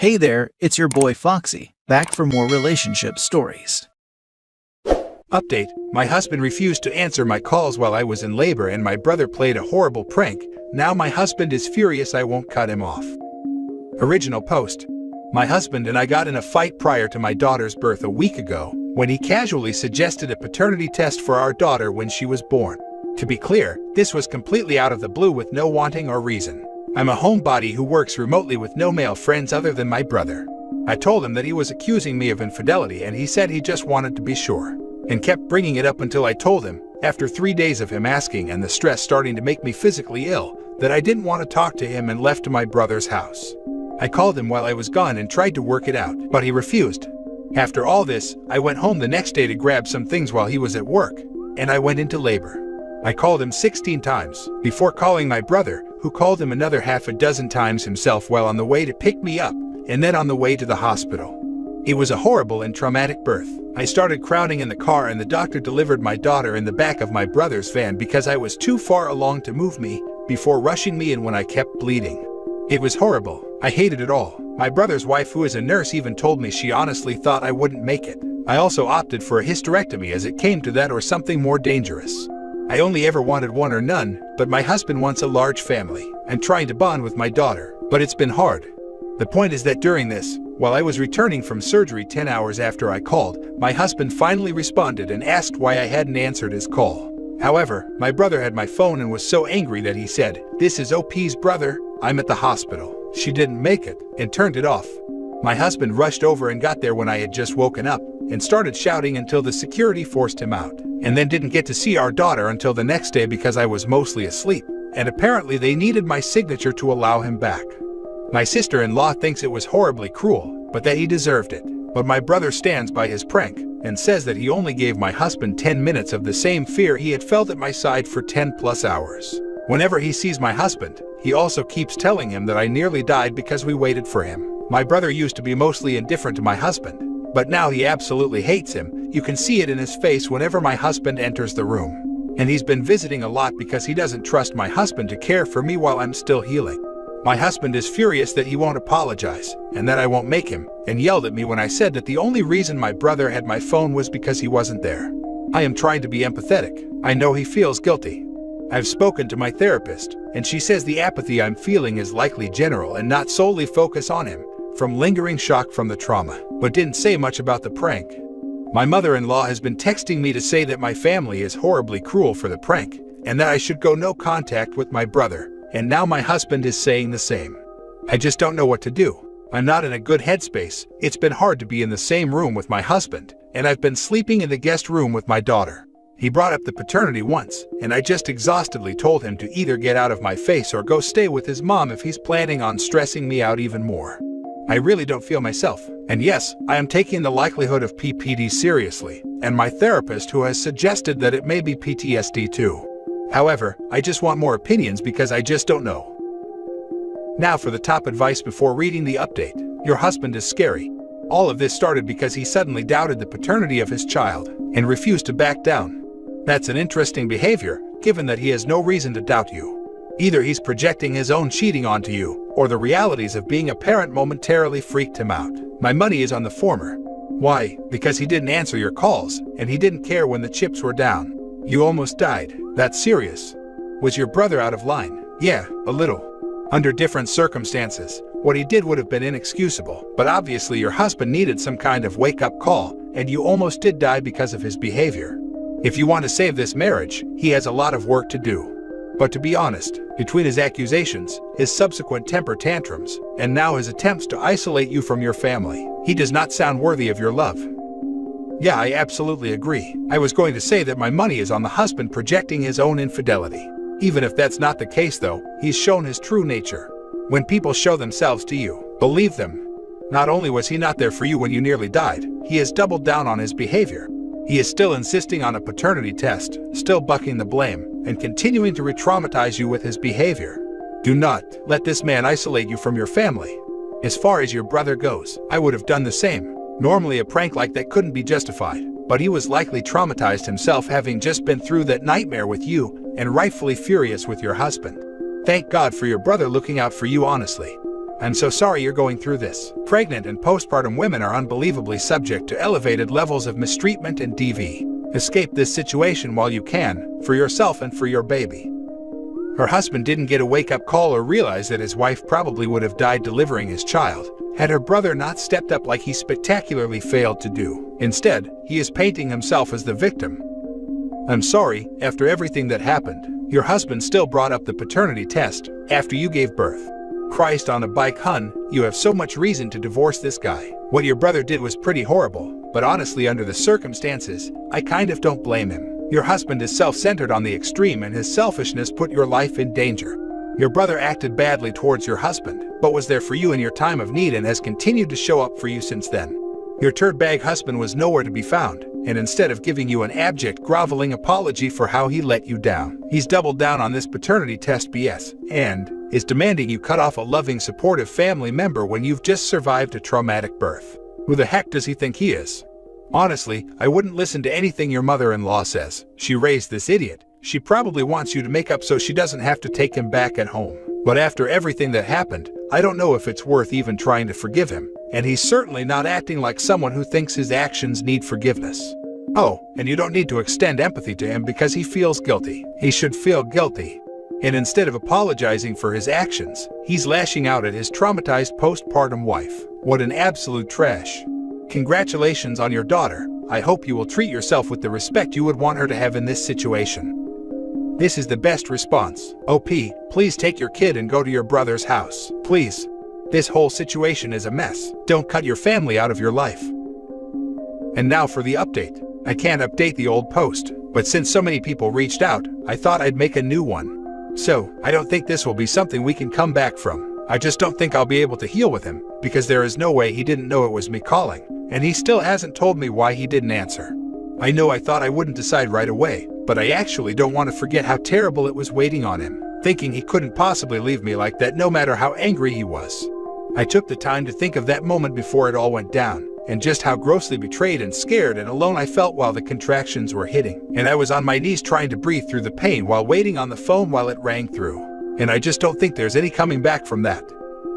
Hey there, it's your boy Foxy, back for more relationship stories. Update: my husband refused to answer my calls while I was in labor and my brother played a horrible prank. Now my husband is furious I won't cut him off. Original post: my husband and I got in a fight prior to my daughter's birth a week ago, when he casually suggested a paternity test for our daughter when she was born. To be clear, this was completely out of the blue with no wanting or reason. I'm a homebody who works remotely with no male friends other than my brother. I told him that he was accusing me of infidelity and he said he just wanted to be sure, and kept bringing it up until I told him, after 3 days of him asking and the stress starting to make me physically ill, that I didn't want to talk to him and left to my brother's house. I called him while I was gone and tried to work it out, but he refused. After all this, I went home the next day to grab some things while he was at work, and I went into labor. I called him 16 times, before calling my brother, who called him another half a dozen times himself while on the way to pick me up, and then on the way to the hospital. It was a horrible and traumatic birth. I started crowding in the car and the doctor delivered my daughter in the back of my brother's van because I was too far along to move me, before rushing me in when I kept bleeding. It was horrible. I hated it all. My brother's wife, who is a nurse, even told me she honestly thought I wouldn't make it. I also opted for a hysterectomy as it came to that or something more dangerous. I only ever wanted one or none, but my husband wants a large family. I'm trying to bond with my daughter, but it's been hard. The point is that during this, while I was returning from surgery 10 hours after I called, my husband finally responded and asked why I hadn't answered his call. However, my brother had my phone and was so angry that he said, "This is OP's brother, I'm at the hospital. She didn't make it," and turned it off. My husband rushed over and got there when I had just woken up, and started shouting until the security forced him out, and then didn't get to see our daughter until the next day because I was mostly asleep, and apparently they needed my signature to allow him back. My sister-in-law thinks it was horribly cruel, but that he deserved it. But my brother stands by his prank, and says that he only gave my husband 10 minutes of the same fear he had felt at my side for 10+ hours. Whenever he sees my husband, he also keeps telling him that I nearly died because we waited for him. My brother used to be mostly indifferent to my husband, but now he absolutely hates him. You can see it in his face whenever my husband enters the room. And he's been visiting a lot because he doesn't trust my husband to care for me while I'm still healing. My husband is furious that he won't apologize, and that I won't make him, and yelled at me when I said that the only reason my brother had my phone was because he wasn't there. I am trying to be empathetic. I know he feels guilty. I've spoken to my therapist, and she says the apathy I'm feeling is likely general and not solely focus on him, from lingering shock from the trauma, but didn't say much about the prank. My mother-in-law has been texting me to say that my family is horribly cruel for the prank, and that I should go no contact with my brother, and now my husband is saying the same. I just don't know what to do. I'm not in a good headspace. It's been hard to be in the same room with my husband, and I've been sleeping in the guest room with my daughter. He brought up the paternity once, and I just exhaustedly told him to either get out of my face or go stay with his mom if he's planning on stressing me out even more. I really don't feel myself, and yes, I am taking the likelihood of PPD seriously, and my therapist who has suggested that it may be PTSD too. However, I just want more opinions because I just don't know. Now for the top advice before reading the update. Your husband is scary. All of this started because he suddenly doubted the paternity of his child and refused to back down. That's an interesting behavior, given that he has no reason to doubt you. Either he's projecting his own cheating onto you, or the realities of being a parent momentarily freaked him out. My money is on the former. Why? Because he didn't answer your calls, and he didn't care when the chips were down. You almost died. That's serious. Was your brother out of line? Yeah, a little. Under different circumstances, what he did would have been inexcusable, but obviously your husband needed some kind of wake-up call, and you almost did die because of his behavior. If you want to save this marriage, he has a lot of work to do. But to be honest, between his accusations, his subsequent temper tantrums, and now his attempts to isolate you from your family, he does not sound worthy of your love. Yeah, I absolutely agree. I was going to say that my money is on the husband projecting his own infidelity. Even if that's not the case though, he's shown his true nature. When people show themselves to you, believe them. Not only was he not there for you when you nearly died, he has doubled down on his behavior. He is still insisting on a paternity test, still bucking the blame, and continuing to re-traumatize you with his behavior. Do not let this man isolate you from your family. As far as your brother goes, I would have done the same. Normally a prank like that couldn't be justified, but he was likely traumatized himself having just been through that nightmare with you, and rightfully furious with your husband. Thank God for your brother looking out for you honestly. I'm so sorry you're going through this. Pregnant and postpartum women are unbelievably subject to elevated levels of mistreatment and DV. Escape this situation while you can, for yourself and for your baby. Her husband didn't get a wake-up call or realize that his wife probably would have died delivering his child, had her brother not stepped up like he spectacularly failed to do. Instead, he is painting himself as the victim. I'm sorry, after everything that happened, your husband still brought up the paternity test after you gave birth. Christ on a bike, hun, you have so much reason to divorce this guy. What your brother did was pretty horrible, but honestly under the circumstances, I kind of don't blame him. Your husband is self-centered on the extreme and his selfishness put your life in danger. Your brother acted badly towards your husband, but was there for you in your time of need and has continued to show up for you since then. Your turd-bag husband was nowhere to be found, and instead of giving you an abject, groveling apology for how he let you down, he's doubled down on this paternity test BS, and is demanding you cut off a loving, supportive family member when you've just survived a traumatic birth. Who the heck does he think he is? Honestly, I wouldn't listen to anything your mother-in-law says. She raised this idiot. She probably wants you to make up so she doesn't have to take him back at home. But after everything that happened, I don't know if it's worth even trying to forgive him, and he's certainly not acting like someone who thinks his actions need forgiveness. Oh, and you don't need to extend empathy to him because he feels guilty. He should feel guilty. And instead of apologizing for his actions, he's lashing out at his traumatized postpartum wife. What an absolute trash. Congratulations on your daughter. I hope you will treat yourself with the respect you would want her to have in this situation. This is the best response. OP, please take your kid and go to your brother's house. Please. This whole situation is a mess. Don't cut your family out of your life. And now for the update. I can't update the old post, but since so many people reached out, I thought I'd make a new one. So, I don't think this will be something we can come back from. I just don't think I'll be able to heal with him, because there is no way he didn't know it was me calling, and he still hasn't told me why he didn't answer. I know I thought I wouldn't decide right away, but I actually don't want to forget how terrible it was waiting on him, thinking he couldn't possibly leave me like that no matter how angry he was. I took the time to think of that moment before it all went down, and just how grossly betrayed and scared and alone I felt while the contractions were hitting, and I was on my knees trying to breathe through the pain while waiting on the phone while it rang through. And I just don't think there's any coming back from that.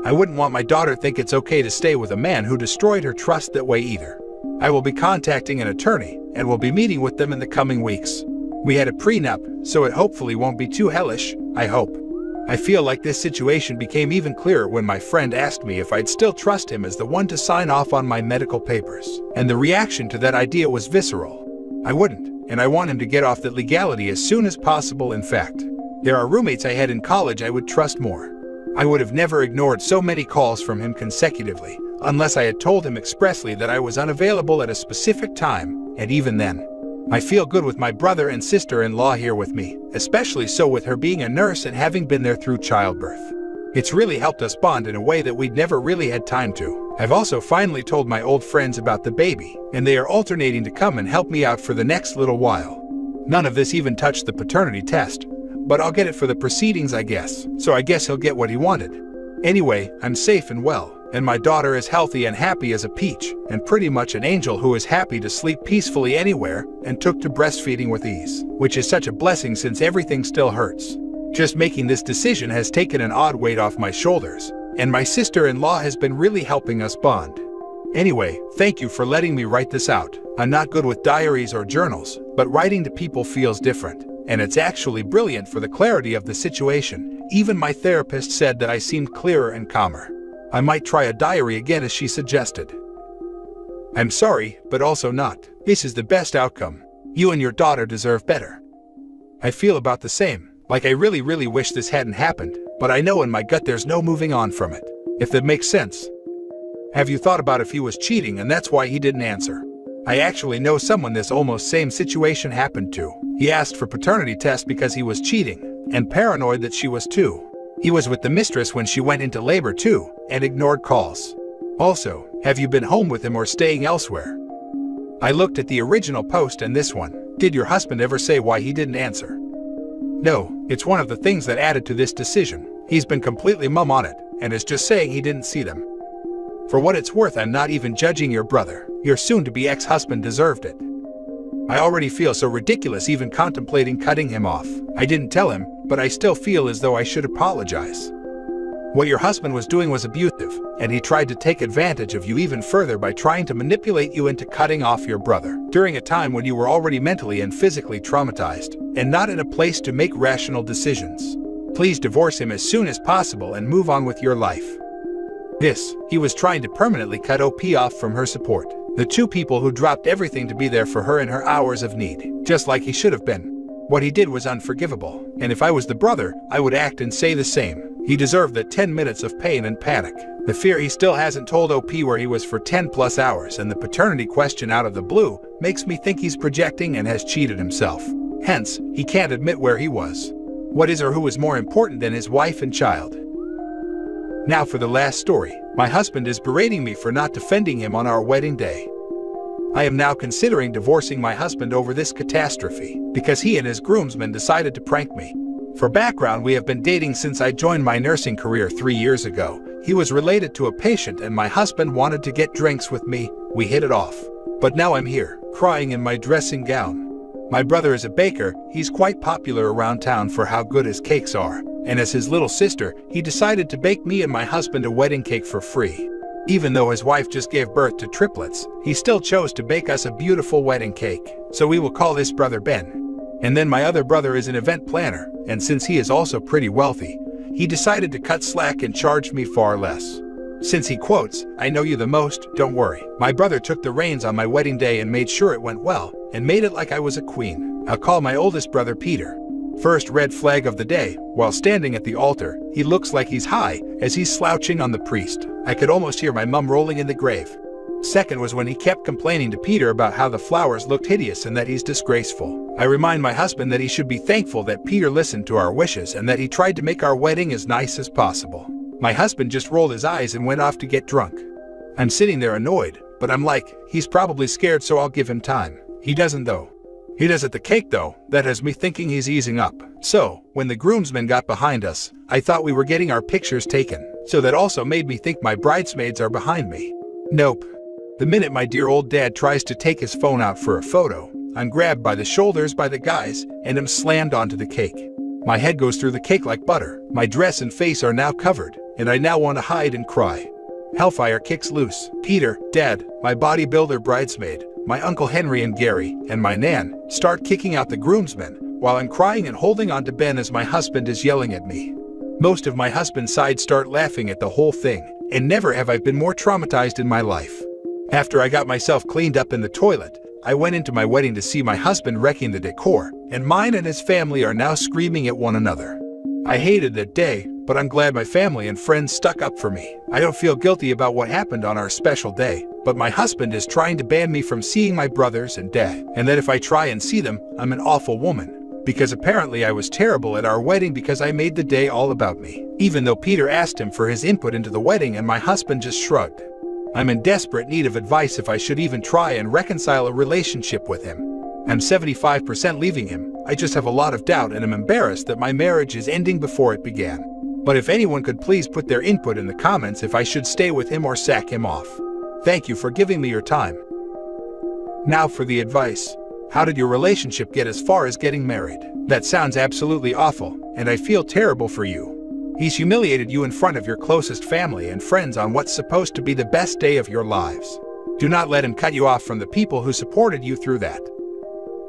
I wouldn't want my daughter to think it's okay to stay with a man who destroyed her trust that way either. I will be contacting an attorney, and will be meeting with them in the coming weeks. We had a prenup, so it hopefully won't be too hellish, I hope. I feel like this situation became even clearer when my friend asked me if I'd still trust him as the one to sign off on my medical papers, and the reaction to that idea was visceral. I wouldn't, and I want him to get off that legality as soon as possible. In fact, there are roommates I had in college I would trust more. I would have never ignored so many calls from him consecutively, unless I had told him expressly that I was unavailable at a specific time, and even then. I feel good with my brother and sister-in-law here with me, especially so with her being a nurse and having been there through childbirth. It's really helped us bond in a way that we'd never really had time to. I've also finally told my old friends about the baby, and they are alternating to come and help me out for the next little while. None of this even touched the paternity test, but I'll get it for the proceedings, I guess, so I guess he'll get what he wanted. Anyway, I'm safe and well, and my daughter is healthy and happy as a peach, and pretty much an angel who is happy to sleep peacefully anywhere, and took to breastfeeding with ease, which is such a blessing since everything still hurts. Just making this decision has taken an odd weight off my shoulders, and my sister-in-law has been really helping us bond. Anyway, thank you for letting me write this out. I'm not good with diaries or journals, but writing to people feels different, and it's actually brilliant for the clarity of the situation. Even my therapist said that I seemed clearer and calmer. I might try a diary again as she suggested. I'm sorry, but also not. This is the best outcome. You and your daughter deserve better. I feel about the same, like I really wish this hadn't happened, but I know in my gut there's no moving on from it, if that makes sense. Have you thought about if he was cheating and that's why he didn't answer? I actually know someone this almost same situation happened to. He asked for paternity test because he was cheating, and paranoid that she was too. He was with the mistress when she went into labor too, and ignored calls. Also, have you been home with him or staying elsewhere? I looked at the original post and this one. Did your husband ever say why he didn't answer? No, it's one of the things that added to this decision. He's been completely mum on it, and is just saying he didn't see them. For what it's worth, I'm not even judging your brother. Your soon-to-be ex-husband deserved it. I already feel so ridiculous even contemplating cutting him off. I didn't tell him, but I still feel as though I should apologize. What your husband was doing was abusive, and he tried to take advantage of you even further by trying to manipulate you into cutting off your brother during a time when you were already mentally and physically traumatized and not in a place to make rational decisions. Please divorce him as soon as possible and move on with your life. He was trying to permanently cut OP off from her support. The two people who dropped everything to be there for her in her hours of need, just like he should have been. What he did was unforgivable, and if I was the brother, I would act and say the same. He deserved the 10 minutes of pain and panic. The fear he still hasn't told OP where he was for 10+ hours, and the paternity question out of the blue makes me think he's projecting and has cheated himself. Hence, he can't admit where he was. What is or who is more important than his wife and child? Now for the last story. My husband is berating me for not defending him on our wedding day. I am now considering divorcing my husband over this catastrophe because he and his groomsmen decided to prank me. For background, we have been dating since I joined my nursing career 3 years ago. He was related to a patient and my husband wanted to get drinks with me. We hit it off. But now I'm here, crying in my dressing gown. My brother is a baker. He's quite popular around town for how good his cakes are. And as his little sister, he decided to bake me and my husband a wedding cake for free. Even though his wife just gave birth to triplets, he still chose to bake us a beautiful wedding cake. So we will call this brother Ben. And then my other brother is an event planner, and since he is also pretty wealthy, he decided to cut slack and charge me far less. Since he quotes, "I know you the most, don't worry." My brother took the reins on my wedding day and made sure it went well, and made it like I was a queen. I'll call my oldest brother Peter. First red flag of the day, while standing at the altar, he looks like he's high as he's slouching on the priest. I could almost hear my mum rolling in the grave. Second was when he kept complaining to Peter about how the flowers looked hideous and that he's disgraceful. I remind my husband that he should be thankful that Peter listened to our wishes and that he tried to make our wedding as nice as possible. My husband just rolled his eyes and went off to get drunk. I'm sitting there annoyed, but I'm like, he's probably scared, so I'll give him time. He doesn't though. He does at the cake though. That has me thinking he's easing up. So, when the groomsmen got behind us, I thought we were getting our pictures taken. So that also made me think my bridesmaids are behind me. Nope. The minute my dear old dad tries to take his phone out for a photo, I'm grabbed by the shoulders by the guys and am slammed onto the cake. My head goes through the cake like butter. My dress and face are now covered, and I now want to hide and cry. Hellfire kicks loose. Peter, Dad, my bodybuilder bridesmaid, my Uncle Henry and Gary, and my Nan start kicking out the groomsmen, while I'm crying and holding on to Ben as my husband is yelling at me. Most of my husband's side start laughing at the whole thing, and never have I been more traumatized in my life. After I got myself cleaned up in the toilet, I went into my wedding to see my husband wrecking the decor, and mine and his family are now screaming at one another. I hated that day, but I'm glad my family and friends stuck up for me. I don't feel guilty about what happened on our special day, but my husband is trying to ban me from seeing my brothers and dad, and that if I try and see them, I'm an awful woman. Because apparently I was terrible at our wedding because I made the day all about me. Even though Peter asked him for his input into the wedding and my husband just shrugged. I'm in desperate need of advice if I should even try and reconcile a relationship with him. I'm 75% leaving him. I just have a lot of doubt and am embarrassed that my marriage is ending before it began. But if anyone could please put their input in the comments if I should stay with him or sack him off. Thank you for giving me your time. Now for the advice. How did your relationship get as far as getting married? That sounds absolutely awful, and I feel terrible for you. He's humiliated you in front of your closest family and friends on what's supposed to be the best day of your lives. Do not let him cut you off from the people who supported you through that.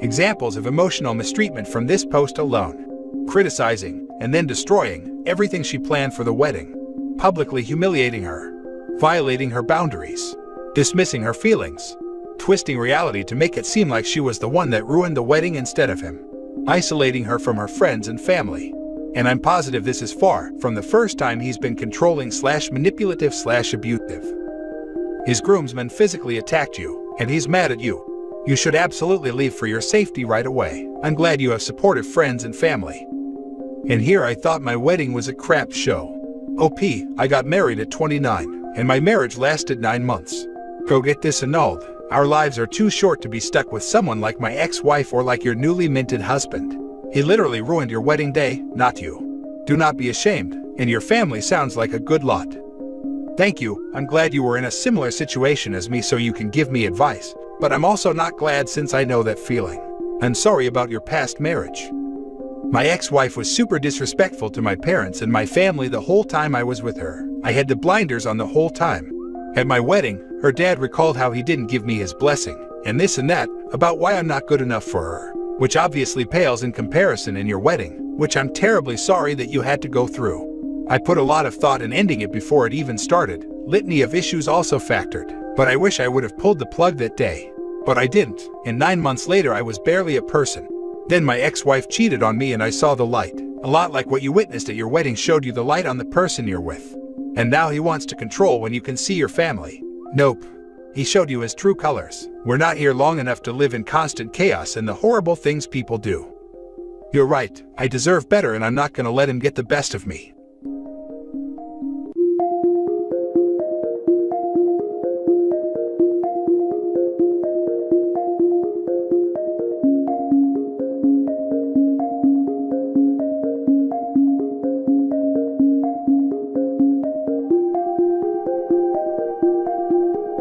Examples of emotional mistreatment from this post alone. Criticizing, and then destroying, everything she planned for the wedding. Publicly humiliating her. Violating her boundaries. Dismissing her feelings. Twisting reality to make it seem like she was the one that ruined the wedding instead of him. Isolating her from her friends and family. And I'm positive this is far from the first time he's been controlling/manipulative/abusive. His groomsmen physically attacked you, and he's mad at you. You should absolutely leave for your safety right away. I'm glad you have supportive friends and family. And here I thought my wedding was a crap show. OP, I got married at 29, and my marriage lasted 9 months. Go get this annulled. Our lives are too short to be stuck with someone like my ex-wife or like your newly minted husband. He literally ruined your wedding day, not you. Do not be ashamed, and your family sounds like a good lot. Thank you, I'm glad you were in a similar situation as me so you can give me advice, but I'm also not glad since I know that feeling. I'm sorry about your past marriage. My ex-wife was super disrespectful to my parents and my family the whole time I was with her. I had the blinders on the whole time. At my wedding, her dad recalled how he didn't give me his blessing, and this and that, about why I'm not good enough for her, which obviously pales in comparison in your wedding, which I'm terribly sorry that you had to go through. I put a lot of thought in ending it before it even started. Litany of issues also factored, but I wish I would have pulled the plug that day. But I didn't, and 9 months later I was barely a person. Then my ex-wife cheated on me and I saw the light. A lot like what you witnessed at your wedding showed you the light on the person you're with. And now he wants to control when you can see your family. Nope. He showed you his true colors. We're not here long enough to live in constant chaos and the horrible things people do. You're right, I deserve better and I'm not gonna let him get the best of me.